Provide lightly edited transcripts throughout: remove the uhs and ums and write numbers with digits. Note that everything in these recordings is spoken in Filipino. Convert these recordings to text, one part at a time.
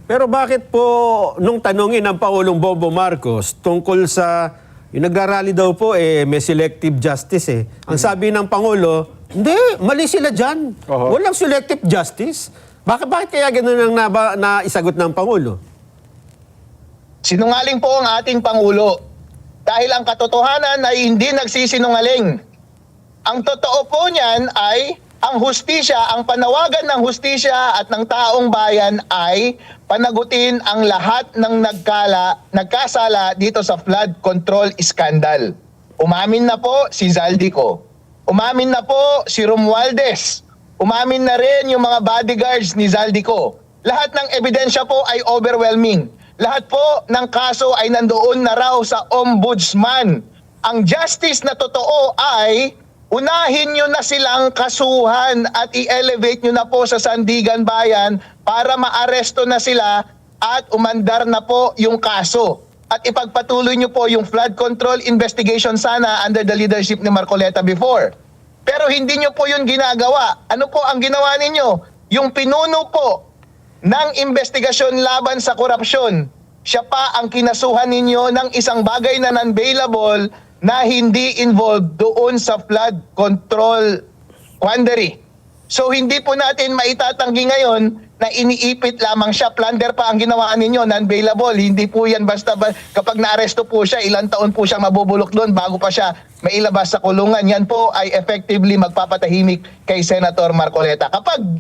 Pero bakit po nung tanungin ng Pangulong Bongbong Marcos tungkol sa yung nagrarally daw po may selective justice eh. Ang sabi ng Pangulo, hindi, mali sila dyan. Walang selective justice. Bakit kaya gano'n ang naisagot ng Pangulo? Sinungaling po ang ating Pangulo dahil ang katotohanan ay hindi nagsisinungaling. Ang totoo po niyan ay ang hustisya, ang panawagan ng hustisya at ng taong bayan ay panagutin ang lahat ng nagkasala dito sa flood control scandal. Umamin na po si Zaldico. Umamin na po si Romualdez. Umamin na rin yung mga bodyguards ni Zaldico. Lahat ng ebidensya po ay overwhelming. Lahat po ng kaso ay nandoon na raw sa ombudsman. Ang justice na totoo ay unahin nyo na silang kasuhan at i-elevate nyo na po sa Sandigan Bayan para maaresto na sila at umandar na po yung kaso. At ipagpatuloy nyo po yung flood control investigation sana under the leadership ni Marcoleta before. Pero hindi nyo po yun ginagawa. Ano po ang ginawa ninyo? Yung pinuno po ng investigasyon laban sa korupsyon, siya pa ang kinasuhan ninyo ng isang bagay na non-bailable na hindi involved doon sa flood control quandary. So hindi po natin maitatanggi ngayon na iniipit lamang siya. Plunder pa ang ginawa ninyo, non-bailable. Hindi po yan basta kapag naaresto po siya, ilang taon po siya mabubulok doon bago pa siya mailabas sa kulungan. Yan po ay effectively magpapatahimik kay Senator Marcoleta. Kapag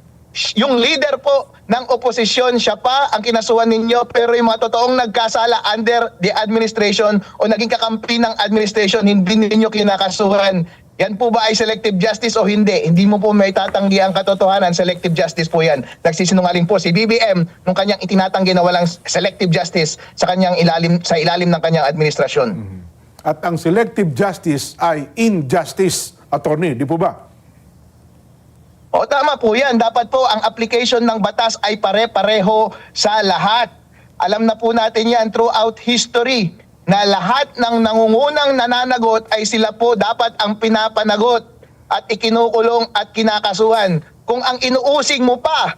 yung leader po ng oposisyon, siya pa ang kinasuhan ninyo, pero yung mga totoong nagkasala under the administration o naging kakampi ng administration, hindi ninyo kinakasuhan. Yan po ba ay selective justice o hindi? Hindi mo po may tatanggi ang katotohanan, selective justice po yan. Nagsisinungaling po si BBM nung kanyang itinatanggi na walang selective justice sa ilalim ng kanyang administrasyon. At ang selective justice ay injustice, attorney, di po ba? O tama po yan. Dapat po ang application ng batas ay pare-pareho sa lahat. Alam na po natin yan throughout history na lahat ng nangungunang nananagot ay sila po dapat ang pinapanagot at ikinukulong at kinakasuhan. Kung ang inuusig mo pa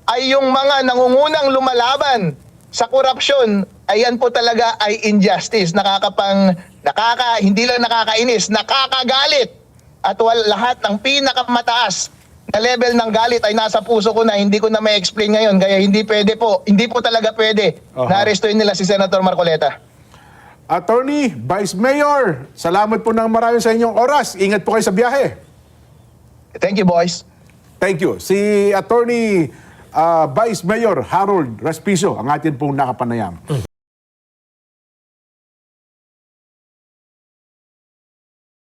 ay yung mga nangungunang lumalaban sa korupsyon, ayan po talaga ay injustice. Hindi lang nakakainis, nakakagalit. At lahat ng pinakamataas na level ng galit ay nasa puso ko na hindi ko na may explain ngayon, kaya hindi po talaga pwede na arestuin nila si Senator Marcoleta. Attorney, Vice Mayor, salamat po ng marami sa inyong oras. Ingat po kayo sa biyahe. Thank you, boys. Thank you. Si Attorney Vice Mayor Harold Respicio, ang atin pong nakapanayam.